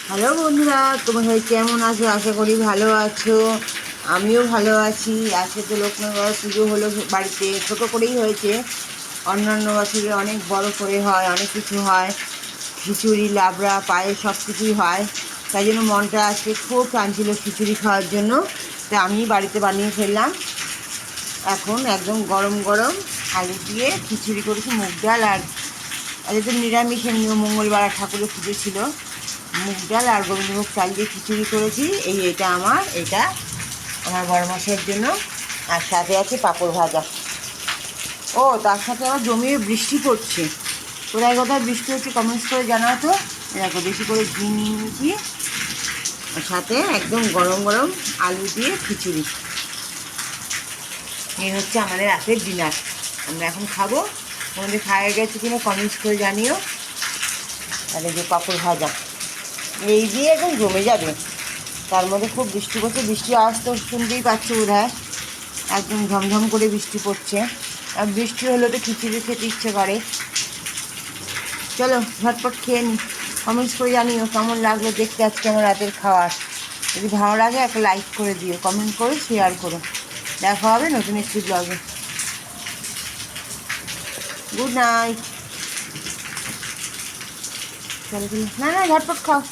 Hello বন্ধুরা, তোমরা সবাই কেমন আছো? আশা করি ভালো আছো। আমিও ভালো আছি। আজকে তো লক্ষ্মীবার পুজো হলো বাড়িতে, ছোটো করেই হয়েছে। অন্যান্য বছরে অনেক বড় করে হয়, অনেক কিছু হয়, খিচুড়ি, লাবড়া, পায়েস সব কিছুই হয়। তাই জন্য মনটা আজকে খুব টানছিল খিচুড়ি খাওয়ার জন্য। তাই আমি বাড়িতে বানিয়ে ফেললাম। এখন একদম গরম গরম আলু দিয়ে খিচুড়ি করেছি, মুগ ডাল আর তো নিরামিষ, এমনিও মঙ্গলবার আর ঠাকুরের পুজো ছিল। মুগ ডাল আর গোবিন্দভোগ চাল দিয়ে খিচুড়ি করেছি। এটা আমার বড় মাসের জন্য। আর সাথে আছে পাঁপড় ভাজা। ও, তার সাথে আবার জমিয়ে বৃষ্টি পড়ছে। কোথায় কোথায় বৃষ্টি হচ্ছে কমেন্টস করে জানাও তো। দেখো, বেশি করে ঘি নিয়ে নিয়েছি। আর সাথে একদম গরম গরম আলু দিয়ে খিচুড়ি। এই হচ্ছে আমাদের রাতের ডিনার। আমরা এখন খাবো। তোমাদের খাওয়া গেছে কিনা কমেন্টস করে জানিও। তাহলে যে পাঁপড় ভাজা এই দিয়ে একদম জমে যাবে। তার মধ্যে খুব বৃষ্টি পড়ছে, বৃষ্টি আওয়াজ তো শুনতেই পাচ্ছ বোধহয়। একদম ঝমঝম করে বৃষ্টি পড়ছে। আর বৃষ্টি হলে তো খিচুড়ি খেতে ইচ্ছে করে। চলো ঝটপট খেয়ে নিই। কমেন্টস করে জানিও কেমন লাগলো দেখতে আজকে আমার রাতের খাওয়ার। যদি ভালো লাগে একটা লাইক করে দিও, কমেন্ট করে শেয়ার করো। দেখা হবে নতুন একটি ব্লগে। Good night. চলো চলো, না না, ঝটপট খাও।